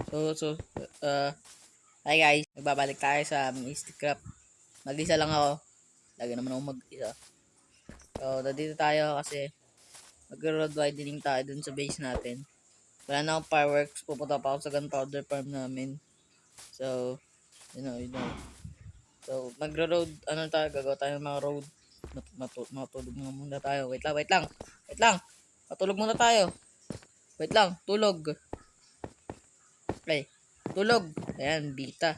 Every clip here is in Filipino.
Uh, Hi guys, nagbabalik tayo sa Mystic Craft. Mag-isa lang ako. Lagi naman ako mag-isa. So, nandito tayo kasi mag-road widening tayo dun sa base natin. Wala na akong fireworks. Pupunta pa ako sa gunpowder farm namin. So, you know. So, mag-road, gagawa tayo ng mga road. Matulog muna tayo. Wait lang. Matulog muna tayo. Wait lang, tulog. Okay, tulog. Ayan, bita.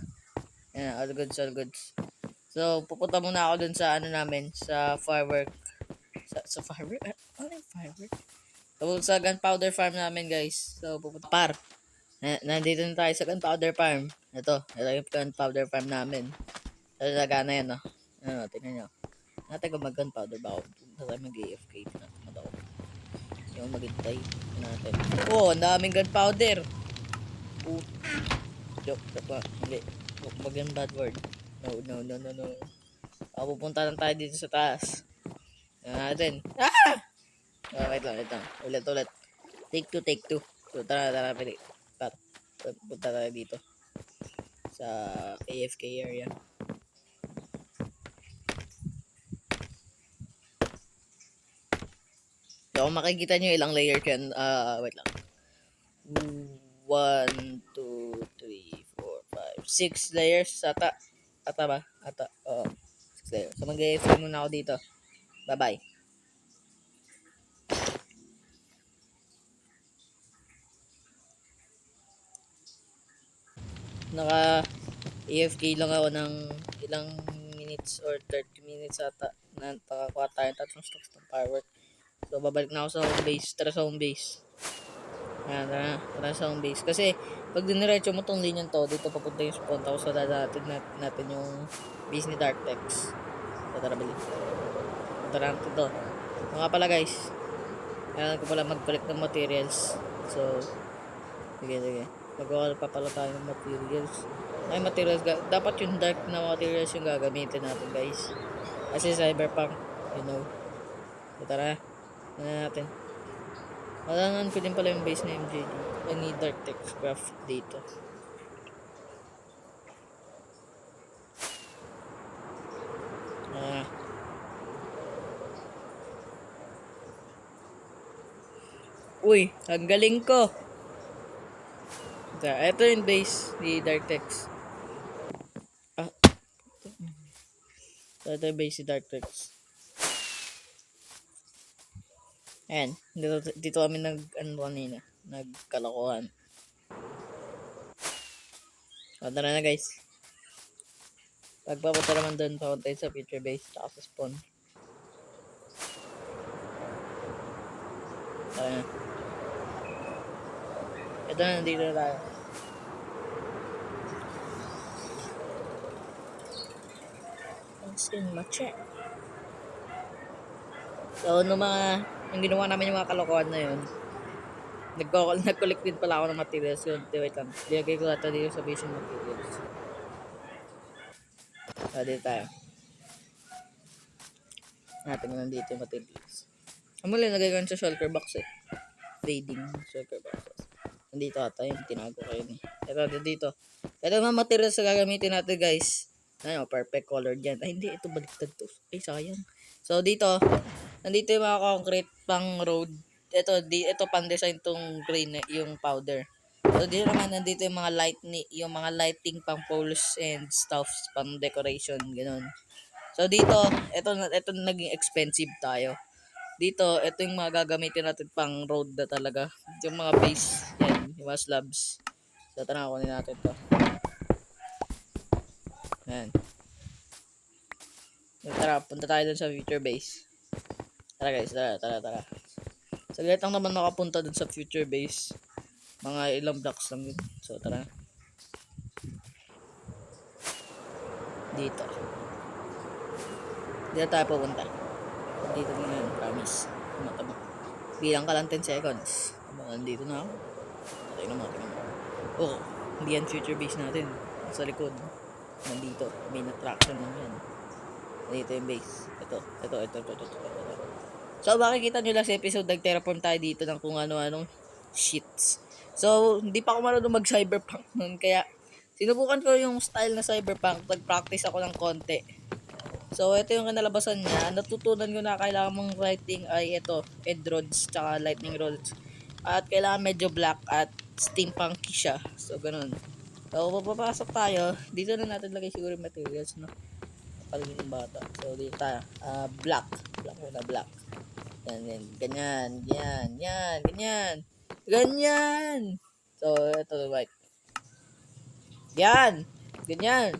Ayan, all goods. So, pupunta muna ako dun sa namin, sa firework. Sa firework? Ano yung firework? So, sa gunpowder farm namin, guys. So, pupunta nandito na tayo sa gunpowder farm. Ito yung gunpowder farm namin. So, lagana yan, no? Ano, tingnan nyo. Natin kung mag-gunpowder ba ako. Punta tayo mag-AFK. Natin ako. Yung maghintay natin. Oh, ang daming gunpowder. Oh. Joke ba? Hindi. Mag-gun bad word. No. Pupunta lang tayo dito sa taas. Yan natin. Ah! Oh, wait lang. Ulit. Take two. So, tara, pili. Punta tayo dito. Sa AFK area. So, kung makikita nyo ilang layers yan. Wait lang. 1, 2, 3, 4, 5, 6 layers. Ata ba? Oo. 6 layers. So, mag-AFK muna ako dito. Bye-bye. Naka AFK lang ako ng ilang minutes or 30 minutes ata na nakakuha tayo tatlong stocks ng firework. So, babalik na ako sa home base. Tara sa home base. Ayan, tara sa home base. Kasi, pag diniretso mo tong linya to, dito papunta yung spawn. Tapos sa natin yung base ni Darktex. So, tara balik. Tara natin to. Mga pala guys. Kailangan ko pala mag-collect ng materials. So, sige. Magawa pa pala tayo ng materials. Dapat yung dark na materials yung gagamitin natin guys. Kasi cyberpunk, you know. So, tara. Natin. Malangan ko din pala yung base na MJD. I need dark text craft dito. Uy, ang galing ko. Ito yung base ni Darktex. Ito yung base ni Darktex. Ayan, dito kami kanina, nagkalokohan. Tara na guys. Pagpapunta naman doon, papunta sa future base, tsaka sa spawn. Tara na. Ito na, nandito na tayo. So, yung ginawa namin yung mga kalokohan na yun, nag-collect din pala ako ng materials yun. Wait lang, dilagay ko ata dito sa base ng materials. So, dito tayo. Natin nandito yung materials. Muli, nagay ko sa shulker box eh. Fading shulker boxes. Nandito ata yung tinago ko yun eh. Ito, dito. Ito mga materials na gagamitin natin guys. Ano, perfect color dyan. Ay, hindi. Ito, baliktad to. Ay, sayang. So, dito. Nandito yung mga concrete pang road. Ito pang-design tong green, yung powder. So, dito naman, nandito yung mga lighting pang poles and stuffs, pang decoration, ganoon. So, dito, ito naging expensive tayo. Dito, ito yung mga gagamitin natin pang road na talaga. Yung mga base, yan, yung mga slabs. So, tara, kunin natin to. Ayan. So, tara, punta tayo dun sa future base. Tara guys, tara. Saglit lang naman makapunta dun sa future base. Mga ilang blocks lang yun. So, tara. Dito tayo pupunta. Dito na yun, promise. Tama. Bilang ka lang 10 seconds. Nandito na ako. Tingnan mo. Oh, hindi yan future base natin. Sa likod. Nandito. Main attraction lang yan. Dito yung base. Ito. So, makikita nyo lang sa episode, nag-terraform tayo dito ng kung ano-anong shits. So, hindi pa ako marunong mag-cyberpunk nun. Kaya, sinubukan ko yung style na cyberpunk. Nag-practice ako ng konti. So, ito yung kanalabasan niya. Natutunan ko na kailangan mong writing ay ito, Edrods, tsaka lightning rods. At kailangan medyo black at steampunky siya. So, ganun. So, papapasok tayo. Dito na natin lagay siguro yung materials, no? Palagay ng bata. So, dito tayo. Black. Black muna, black. Yan, yan. Ganyan. Yan. Yan. Ganyan. Ganyan. So, ito, white. Yan. Ganyan.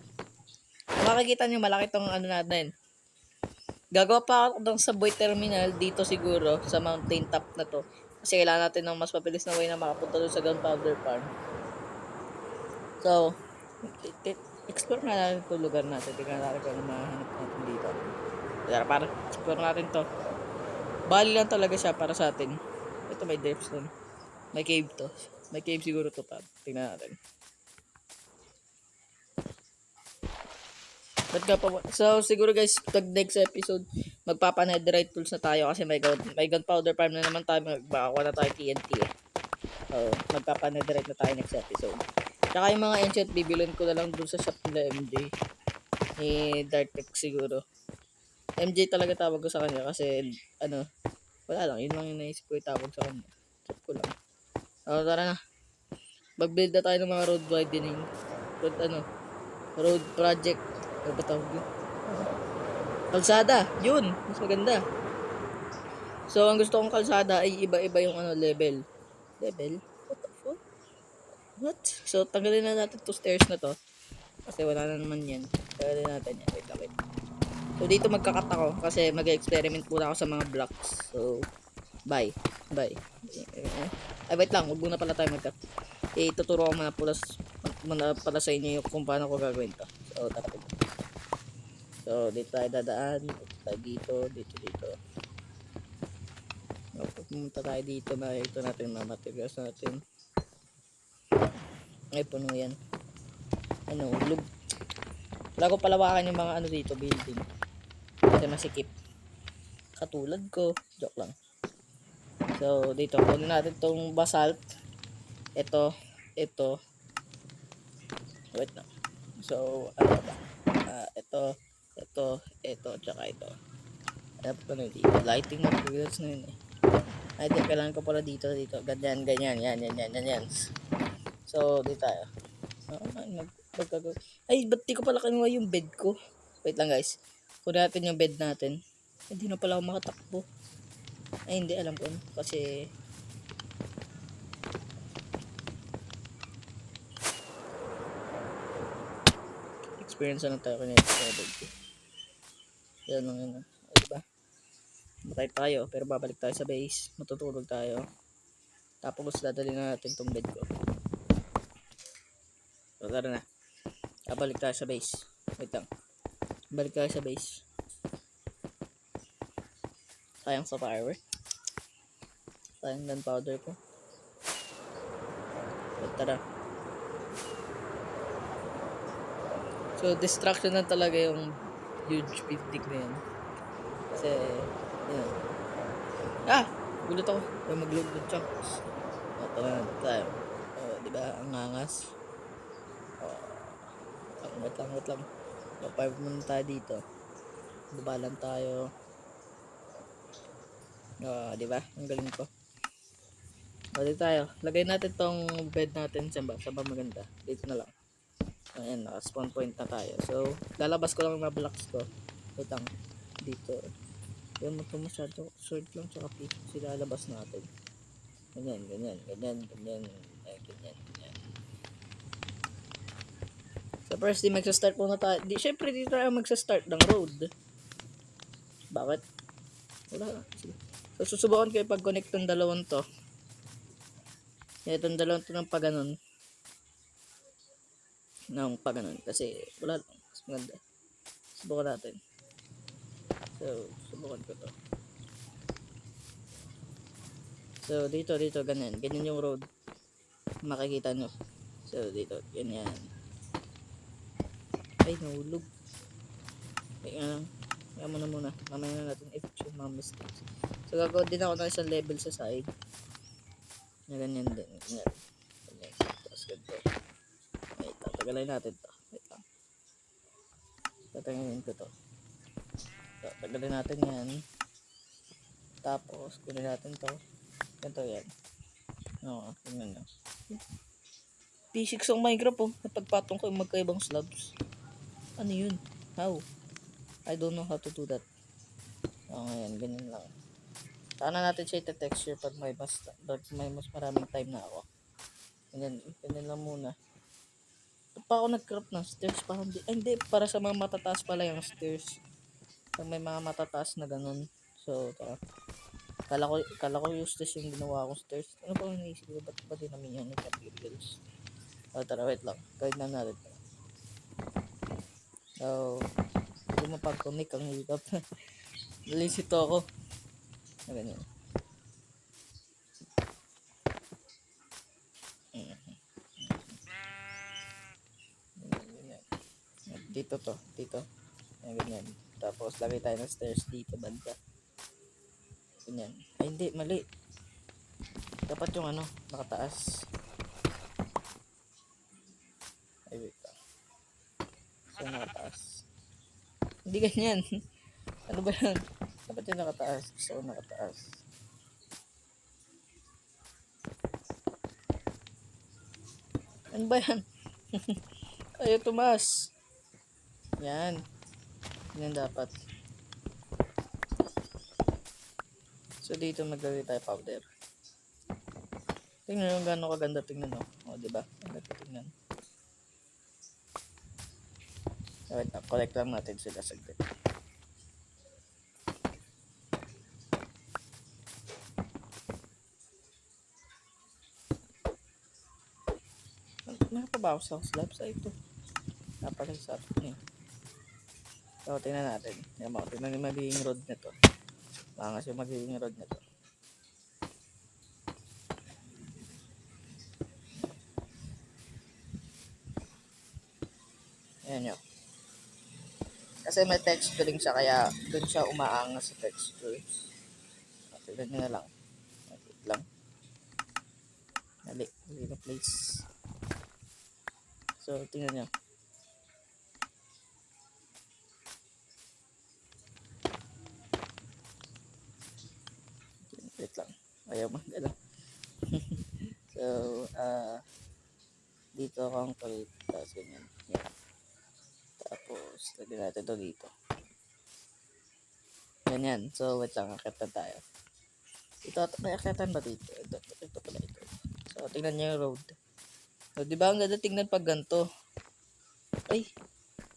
Makikita nyo, malaki tong ano natin. Gagawa pa ako ng subway terminal dito siguro sa mountain top na to. Kasi kailangan natin ng mas mabilis na way na makapunta doon sa gunpowder farm. So, explore na natin itong lugar natin. Tingnan natin kung ano mahanap natin dito. Kaya para explore natin to. Bali lang talaga siya para sa atin. Ito may dripstone. May cave to. May cave siguro to pa. Tingnan natin. So, siguro guys, pag next episode, magpapa-netherite tools na tayo kasi may gunpowder farm na naman tayo. Magkakakuha na tayo TNT eh. So, magpapa-netherite na tayo next episode. Tsaka yung mga ancient, bibilin ko na lang dun sa shop nila MJ. Ni Dartek siguro. MJ talaga tawag ko sa kanya kasi, ano, wala lang. Yun lang yung naisip ko itawag sa kanya. Shop ko lang. So, tara na. Mag-build na tayo ng mga road widening. Road project. Ano ba tawag yun? Kalsada. Yun. Mas maganda. So, ang gusto kong kalsada ay iba-iba yung level. Level? What the fuck? What? So, tanggalin na natin to stairs na to. Kasi wala na naman yan. Tanggalin natin yan. Wait. So, dito magkakat ako kasi mag-experiment muna ako sa mga blocks. So, bye. Ay, wait lang. Huwag muna pala tayo mag-cut. Tuturo ko muna pala sa inyo kung paano ko gagawin to. So, tara. So, dito tayo dadaan. Dito. Pumunta tayo dito na ito natin mga materials natin. Ay, puno yan. Lug. Wala ko palawakan yung mga dito, building. Kasi masikip. Katulad ko. Joke lang. So, dito. Kunin natin tong basalt. Ito. Wait na. So, ano ba? Ito, tsaka ito. Ano pa na dito? Lighting materials na yun eh. Ay, kailangan ko pala dito. Ganyan. Yan. So, dito tayo. Ay, ba't di ko pala kinuha yung bed ko? Wait lang guys. Kunin natin yung bed natin. Hindi na pala ako makatakbo. Ay, hindi. Alam ko. Kasi experience na tayo kanina sa bed ko. Yan lang yun. Diba? Matay tayo. Pero babalik tayo sa base. Matutulog tayo. Tapos dadali na natin tong bed ko. So, tara na. Babalik tayo sa base. Wait lang. Balik tayo sa base. Sayang sa firework. Sayang gunpowder ko. So, tara. So, distraction na talaga yung huge building na yan. Kasi, yan. Gulat ako. Maglugod chunks. Tara na tayo. Diba? Ang angas. Wait lang. Mapive muna tayo dito. Babalan tayo. Diba? Ang galing ko. Dito tayo. Lagay natin tong bed natin sa ba maganda. Dito na lang. Ayan, naka-spawn point na tayo. So, lalabas ko lang yung mga blocks ko. Wait lang. Dito. Yan mo ito masyado. Sword lang tsaka pick. Sila lalabas natin. Ganyan. So, first, magsa-start muna tayo. Siyempre, dito tayo magsa-start ng road. Bakit? Wala. Sige. So, susubukan ko ipag-connect ng dalawang to. Itong dalawang to ng paganon. Kasi wala lang. Mas maganda. Subukan natin. So, subukan ko to. So, dito, ganyan. Ganyan yung road. Makikita nyo. So, dito, ganyan. Ay, nahulog. Kaya mo na muna. Mamaya na natin if yung mga mistakes. So, gagawin din ako ng isang level sa side. Na ganyan din. Ganyan. ganito. Wait, tatagalan natin to. Wait lang. Tatanggalin ko to. Tatagalan natin yan. Tapos, kunin natin to. Ganito yan. Oo, tingnan nyo. P6 ang Minecraft oh. Napagpatong ko yung magkaibang slabs. Ano yun? How? I don't know how to do that. Ngayon, ganyan lang. Sana natin siya ite-texture pag may mas maraming time na ako. Ganyan lang muna. Ba't pa ako nag-craft ng stairs pa? Hindi, para sa mga matataas pala yung stairs. Pag may mga matataas na ganun. So, kala ko useless yung ginawa akong stairs. Ano ba yung naisip ko? Ba't ba din namin yung materials? Tara, wait lang. Guide na natin. So, hindi mo pag-connect ang hiccup. Nalisito ako. Ganyan. Dito to. Dito. Ganyan. Tapos, lagay tayo ng stairs dito banda. Ganyan. Ay, hindi. Mali. Dapat yung ano, nakataas. Ay, wait lang. So, nakataas. Hindi ganyan. Ano ba yan? Dapat yung nakataas. Gusto ko nakataas. Ano ba yan? Ayaw tumas. Yan. Yan dapat. So, dito maglagay tayo powder. Tingnan yung gano'ng kaganda tingnan, no? O, diba? Ganda tingnan. Wait, collect lang natin sila saglit. Meron pa ba ako sa slabs? Ay, ito. Napalay sa atin eh. So, tingnan natin. Yan mo, tingnan yung magiging road na to. Mangas yung magiging road na to. Ayan yun. Kasi may texturing siya, kaya dun siya umaangas sa textures. Tignan nyo na lang. Wait lang. Dali na place. So, tingnan nyo. Wait lang. Ayaw magdala. So, dito concrete. Tapos ganyan. Yan. Tapos, lagyan natin ito dito. Ganyan. So, wait lang. Akitan tayo. Ito, may akitan ba dito? Ito pala ito. So, tingnan nyo yung road. So, di ba ang ganda tingnan pag ganito? Ay,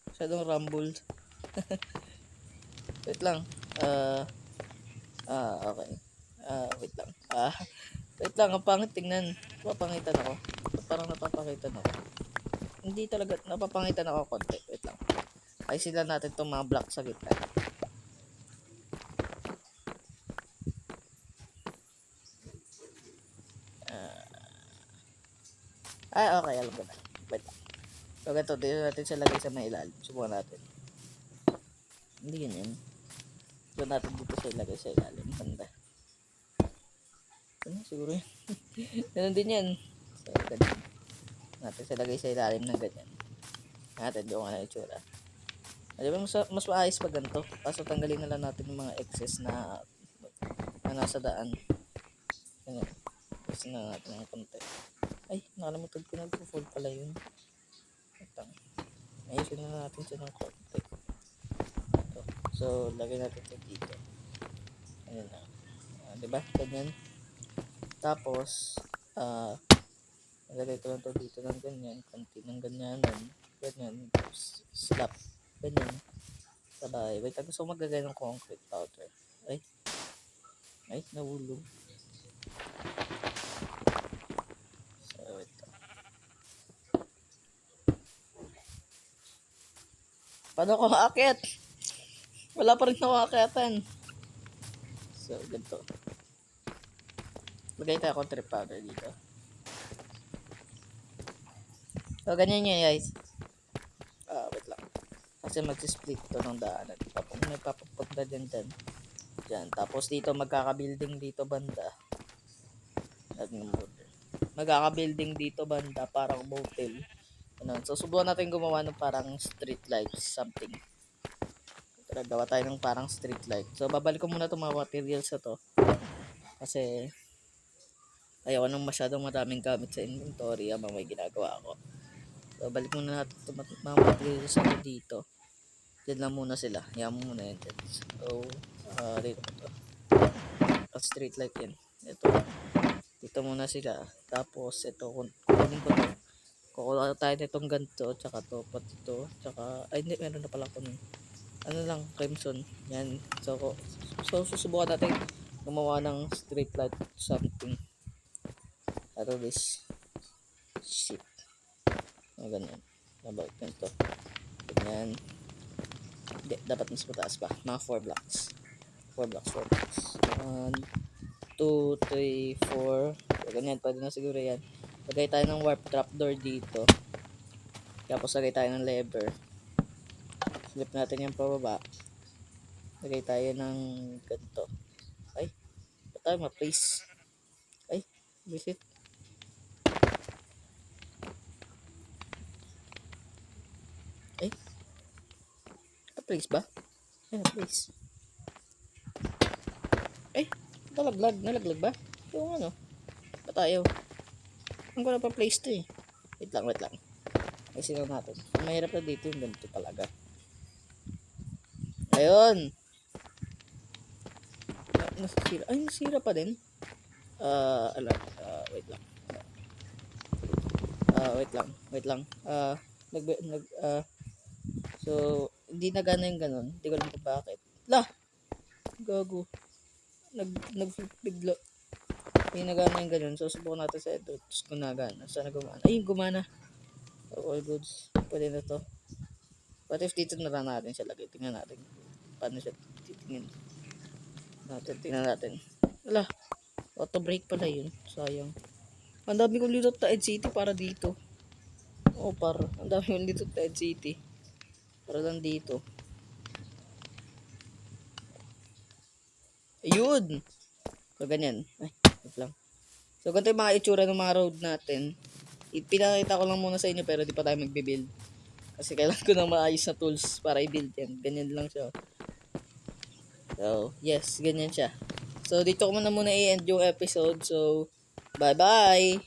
masyadong rumble. Wait lang. Okay. Wait lang. Wait lang, ang pangit tingnan. Napapangitan ako. Parang napapangitan ako. Hindi talaga, napapangitan ako konti. Wait lang. Ay sila natin itong mga block sa gitna. Okay, alam ko na. Wait lang. So, ganito, dito natin siya lagay sa may ilalim. Subukan natin. Hindi ganyan. So, natin dito siya ilagay sa ilalim. Banda. Ano, siguro yun. Ganun din yan. So, ganyan. Natin siya lagay sa ilalim ng ganyan. Natin, doon ka na itsura. Diba, mas maayos pag ganito. Kaso tanggalin na lang natin yung mga excess na nasa daan. Ganyan. Kasi na natin ng konti. Ay, nakalimutan ko, nagpo-fold pala yun. Ayusin na natin siya ng konti. So, lagay natin ito dito. Ayan na. Diba? Ganyan. Tapos, lagay ko lang ito dito ng ganyan. Konti ng ganyan. Ganyan. Slap. Ganyan. Sabay. Wait, gusto ko maglagay ng concrete powder. Ay, nahulog. So, wait. Paano ko aakit? Wala pa rin nakakatan. So, ganito. Lagay tayo concrete powder dito. So, ganyan yun guys. Wait lang. Kasi mag-split to ng daanan. Tapos may papapunta din dyan. Tapos dito magkaka-building dito banda. Lagyan mo. magkaka-building dito banda, parang motel. Ganun. So, subukan natin gumawa ng parang street lights, something. Tara, gawa tayo ng parang street light. So, babalik ko muna itong mga materials na to. Kasi, ayoko nang masyadong madaming gamit sa inventory habang may ginagawa ako. So, balik muna natin itong mga materials na dito. Diyan lang muna sila. Yan muna yan dyan. So, dito ko to. Street light yan. Ito. Dito muna sila. Tapos, ito, kunin ko to. Kukuha tayo nitong ganito, tsaka to, pati to, tsaka, ay hindi, meron na pala ko nun. Ano lang, crimson. Yan. So, susubukan natin gumawa ng street light something. Ato this. Shit. Ganyan. About ganito. Ganyan. Hindi, dapat mas mataas pa. Mga 4 blocks. 4 blocks. 1, 2, 3, 4. So, ganyan, pwede na siguro yan. Lagay tayo ng warp trapdoor dito. Tapos lagay tayo ng lever. Flip natin yung pababa. Lagay tayo ng ganito. Ay, ba't tayo ma-place? Ay, visit. Ay, na-place ba? Ay, na-place. Ay, nalaglag ba? Yung ano, ba tayo? Ang ko na pa-place to eh. Wait lang. Ayusin lang natin. Ang mahirap na dito yung ganito talaga. Ayun. Nasira. Ay, nasira pa din. Wait lang. So, hindi na gana yung ganun. Hindi ko alam kung bakit. Lah! Gago. Nag-flip bigla. Hindi na gana yung ganun. So, subukan natin sa ito. Tapos kung nagana. Sana gumana. Ay, gumana. All goods. Pwede na to. What if dito na lang natin siya lagay? Tingnan natin. Paano siya titingin? Tingnan natin. Wala. Auto brake pala yun. Sayang. Ang dami kong litot na Ed City para dito. Ang dami kong litot na Ed City. Para lang dito. Ayun! So, ganyan. Ay, wait lang. So, ganito yung mga itsura ng mga road natin. Pinakita ko lang muna sa inyo pero di pa tayo magbe-build. Kasi kailangan ko ng maayos na tools para i-build yan. Ganyan lang siya. So, yes, ganyan siya. So, dito ko muna i-end yung episode. So, bye-bye!